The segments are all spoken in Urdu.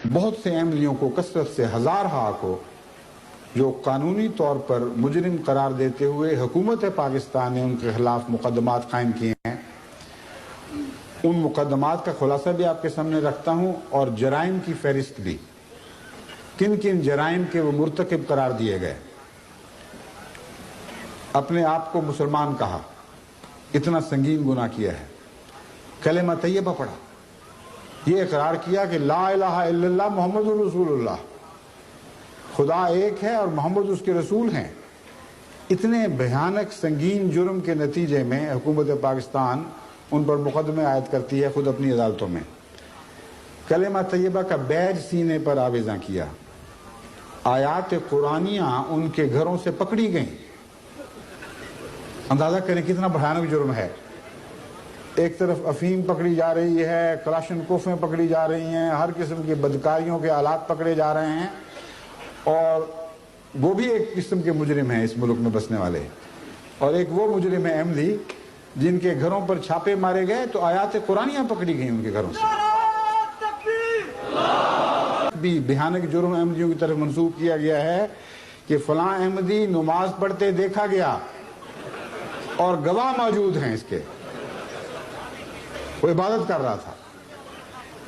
بہت سے احمدیوں کو کثرت سے ہزارہا کو جو قانونی طور پر مجرم قرار دیتے ہوئے حکومت پاکستان نے ان کے خلاف مقدمات قائم کیے ہیں، ان مقدمات کا خلاصہ بھی آپ کے سامنے رکھتا ہوں اور جرائم کی فہرست بھی، کن کن جرائم کے وہ مرتکب قرار دیے گئے۔ اپنے آپ کو مسلمان کہا، اتنا سنگین گناہ کیا ہے، کلمہ طیبہ پڑھا، یہ اقرار کیا کہ لا الہ الا اللہ محمد رسول اللہ، خدا ایک ہے اور محمد اس کے رسول ہیں۔ اتنے بھیانک سنگین جرم کے نتیجے میں حکومت پاکستان ان پر مقدمے عائد کرتی ہے خود اپنی عدالتوں میں۔ کلمہ طیبہ کا بیج سینے پر آویزاں کیا، آیات قرآنیاں ان کے گھروں سے پکڑی گئیں۔ اندازہ کریں کتنا بھیانک جرم ہے۔ ایک طرف افیم پکڑی جا رہی ہے، کلاشن کوفیں پکڑی جا رہی ہیں، ہر قسم کی بدکاریوں کے آلات پکڑے جا رہے ہیں، اور وہ بھی ایک قسم کے مجرم ہیں اس ملک میں بسنے والے، اور ایک وہ مجرم ہے احمدی جن کے گھروں پر چھاپے مارے گئے تو آیات قرآنیاں پکڑی گئیں ان کے گھروں سے۔ بھی بھیانک جرم احمدیوں کی طرف منسوب کیا گیا ہے کہ فلاں احمدی نماز پڑھتے دیکھا گیا اور گواہ موجود ہیں اس کے، وہ عبادت کر رہا تھا۔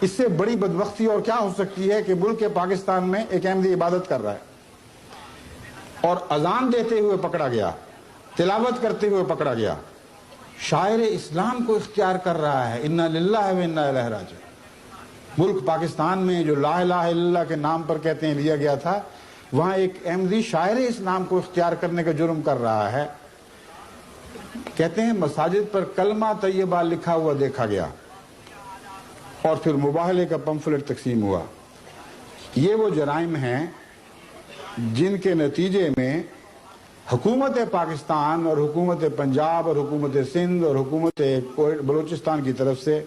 اس سے بڑی بدبختی اور کیا ہو سکتی ہے کہ ملک پاکستان میں ایک احمدی عبادت کر رہا ہے اور اذان دیتے ہوئے پکڑا گیا، تلاوت کرتے ہوئے پکڑا گیا، شاعر اسلام کو اختیار کر رہا ہے، انا للہ و انا الیہ راجعون۔ ملک پاکستان میں جو لا الہ الا اللہ کے نام پر کہتے ہیں لیا گیا تھا، وہاں ایک احمدی شاعر اسلام کو اختیار کرنے کا جرم کر رہا ہے۔ کہتے ہیں مساجد پر کلمہ طیبہ لکھا ہوا دیکھا گیا اور پھر مباہلے کا پمفلٹ تقسیم ہوا۔ یہ وہ جرائم ہیں جن کے نتیجے میں حکومت پاکستان اور حکومت پنجاب اور حکومت سندھ اور حکومت بلوچستان کی طرف سے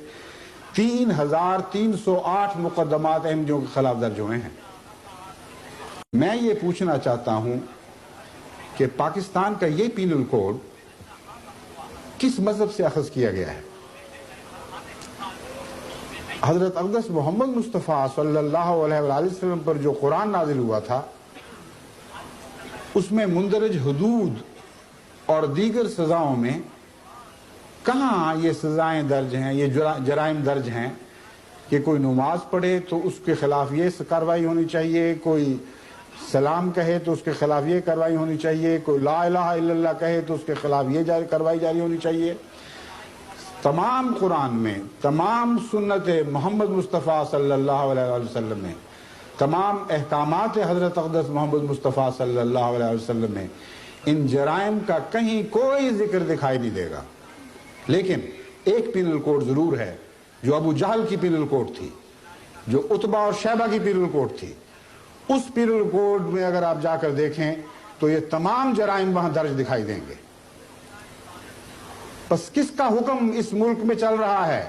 3308 مقدمات احمدیوں کے خلاف درج ہوئے ہیں۔ میں یہ پوچھنا چاہتا ہوں کہ پاکستان کا یہ پینل کوڈ کس مذہب سے اخذ کیا گیا ہے؟ حضرت اقدس محمد مصطفیٰ صلی اللہ علیہ وآلہ وسلم پر جو قرآن نازل ہوا تھا، اس میں مندرج حدود اور دیگر سزاؤں میں کہاں یہ سزائیں درج ہیں، یہ جرائم درج ہیں کہ کوئی نماز پڑھے تو اس کے خلاف یہ کارروائی ہونی چاہیے، کوئی سلام کہے تو اس کے خلاف یہ کارروائی ہونی چاہیے، کوئی لا الہ الا اللہ کہے تو اس کے خلاف یہ کارروائی جاری ہونی چاہیے۔ تمام قرآن میں، تمام سنت محمد مصطفیٰ صلی اللہ علیہ وسلم میں، تمام احکامات حضرت اقدس محمد مصطفیٰ صلی اللہ علیہ وسلم میں ان جرائم کا کہیں کوئی ذکر دکھائی نہیں دے گا۔ لیکن ایک پینل کوڈ ضرور ہے جو ابو جہل کی پینل کوڈ تھی، جو عتبہ اور شیبہ کی پینل کوڈ تھی۔ اس پینل کوڈ میں اگر آپ جا کر دیکھیں تو یہ تمام جرائم وہاں درج دکھائی دیں گے۔ بس کس کا حکم اس ملک میں چل رہا ہے؟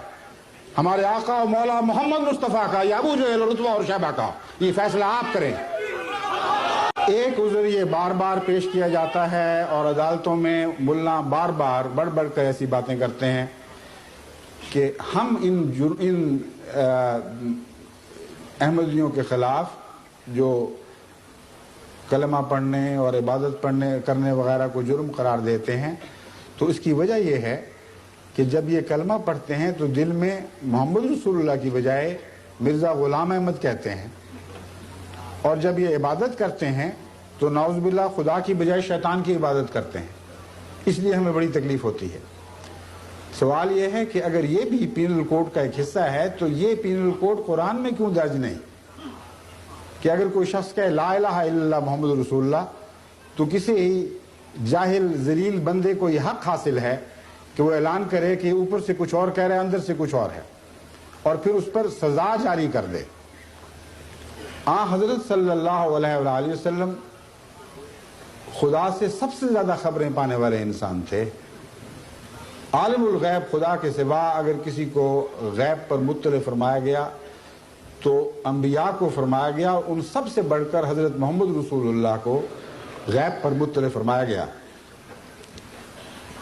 ہمارے آقا و مولا محمد مصطفیٰ کا یا ابو جہل اور عتبہ اور شیبہ کا؟ یہ فیصلہ آپ کریں۔ ایک عذر یہ بار بار پیش کیا جاتا ہے اور عدالتوں میں ملا بار بار بڑھ بڑھ کر ایسی باتیں کرتے ہیں کہ ہم ان احمدیوں کے خلاف جو کلمہ پڑھنے اور عبادت کرنے وغیرہ کو جرم قرار دیتے ہیں، تو اس کی وجہ یہ ہے کہ جب یہ کلمہ پڑھتے ہیں تو دل میں محمد رسول اللہ کی بجائے مرزا غلام احمد کہتے ہیں، اور جب یہ عبادت کرتے ہیں تو نعوذ باللہ خدا کی بجائے شیطان کی عبادت کرتے ہیں۔ اس لیے ہمیں بڑی تکلیف ہوتی ہے۔ سوال یہ ہے کہ اگر یہ بھی پینل کوڈ کا ایک حصہ ہے تو یہ پینل کوڈ قرآن میں کیوں درج نہیں؟ کہ اگر کوئی شخص کہے لا الہ الا اللہ محمد رسول اللہ تو کسی جاہل ذلیل بندے کو یہ حق حاصل ہے کہ وہ اعلان کرے کہ اوپر سے کچھ اور کہہ رہا ہے، اندر سے کچھ اور ہے، اور پھر اس پر سزا جاری کر دے۔ حضرت صلی اللہ علیہ وآلہ وسلم خدا سے سب سے زیادہ خبریں پانے والے انسان تھے۔ عالم الغیب خدا کے سوا اگر کسی کو غیب پر مطلع فرمایا گیا تو انبیاء کو فرمایا گیا، ان سب سے بڑھ کر حضرت محمد رسول اللہ کو غیب پر مطلع فرمایا گیا۔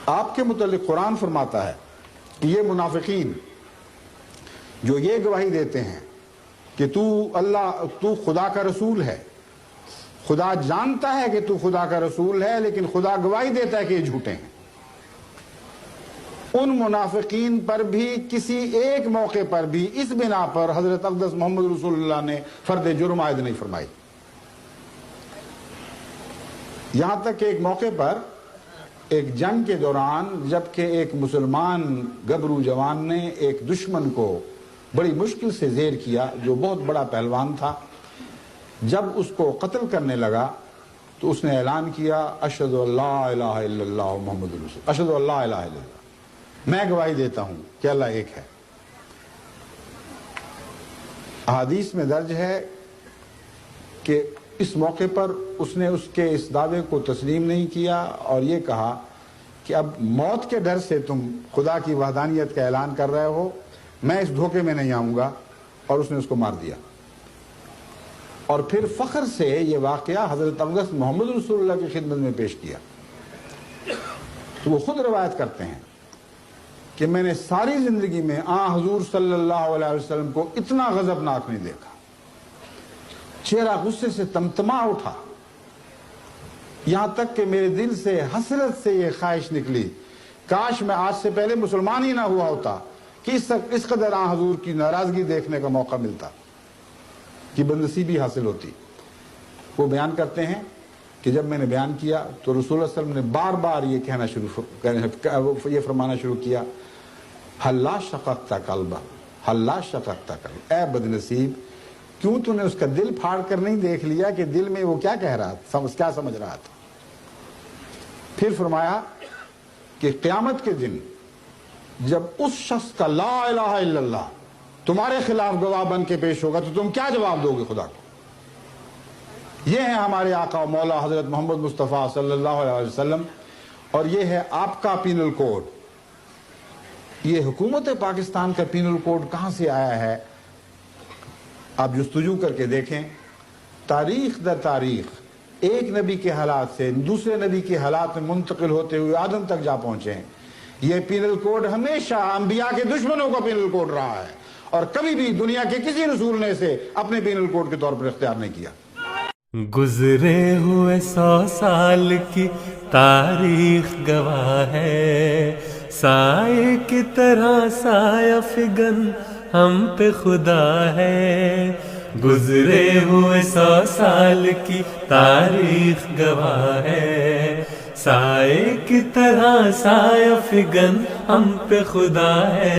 آپ کے متعلق قرآن فرماتا ہے کہ یہ منافقین جو یہ گواہی دیتے ہیں کہ تو خدا کا رسول ہے، خدا جانتا ہے کہ تو خدا کا رسول ہے، لیکن خدا گواہی دیتا ہے کہ یہ جھوٹے ہیں۔ ان منافقین پر بھی کسی ایک موقع پر بھی اس بنا پر حضرت اقدس محمد رسول اللہ نے فرد جرم عائد نہیں فرمائی۔ یہاں تک کہ ایک موقع پر ایک جنگ کے دوران جبکہ ایک مسلمان گبرو جوان نے ایک دشمن کو بڑی مشکل سے زیر کیا جو بہت بڑا پہلوان تھا، جب اس کو قتل کرنے لگا تو اس نے اعلان کیا اشہد ان لا الہ الا اللہ محمد رسول، اشہد ان لا الہ الا اللہ، میں گواہی دیتا ہوں کہ اللہ ایک ہے۔ احادیث میں درج ہے کہ اس موقع پر اس نے اس کے اس دعوے کو تسلیم نہیں کیا اور یہ کہا کہ اب موت کے ڈر سے تم خدا کی وحدانیت کا اعلان کر رہے ہو، میں اس دھوکے میں نہیں آؤں گا، اور اس نے اس کو مار دیا۔ اور پھر فخر سے یہ واقعہ حضرت اقدس محمد رسول اللہ کی خدمت میں پیش کیا تو وہ خود روایت کرتے ہیں کہ میں نے ساری زندگی میں حضور صلی اللہ علیہ وسلم کو اتنا غضبناک نہیں دیکھا، چہرہ غصے سے تمتما اٹھا، یہاں تک کہ میرے دل سے حسرت سے یہ خواہش نکلی کاش میں آج سے پہلے مسلمان ہی نہ ہوا ہوتا کہ اس قدر حضور کی ناراضگی دیکھنے کا موقع ملتا، کہ بدنصیبی حاصل ہوتی۔ وہ بیان کرتے ہیں کہ جب میں نے بیان کیا تو رسول اللہ صلی اللہ علیہ وسلم نے بار بار یہ فرمانا شروع کیا حلا شققت قلبہ، حلا شققت قلبہ، اے بدنصیب کیوں تو نے اس کا دل پھاڑ کر نہیں دیکھ لیا کہ دل میں وہ کیا کہہ رہا تھا، کیا سمجھ رہا تھا۔ پھر فرمایا کہ قیامت کے دن جب اس شخص کا لا الہ الا اللہ تمہارے خلاف گواہ بن کے پیش ہوگا تو تم کیا جواب دو گے خدا کو؟ یہ ہے ہمارے آقا و مولا حضرت محمد مصطفیٰ صلی اللہ علیہ وسلم، اور یہ ہے آپ کا پینل کوڈ۔ یہ حکومت پاکستان کا پینل کوڈ کہاں سے آیا ہے؟ آپ جستجو کر کے دیکھیں، تاریخ در تاریخ ایک نبی کے حالات سے دوسرے نبی کے حالات میں منتقل ہوتے ہوئے آدم تک جا پہنچے ہیں۔ یہ پینل کوڈ ہمیشہ انبیاء کے دشمنوں کا پینل کوڈ رہا ہے، اور کبھی بھی دنیا کے کسی رسول نے اسے اپنے پینل کوڈ کے طور پر اختیار نہیں کیا۔ گزرے ہوئے 100 سال کی تاریخ گواہ ہے، سائے کی طرح سایہ فگن ہم پہ خدا ہے۔ گزرے ہوئے 100 سال کی تاریخ گواہ ہے، سائے کی طرح سایہ فگن ہم پہ خدا ہے۔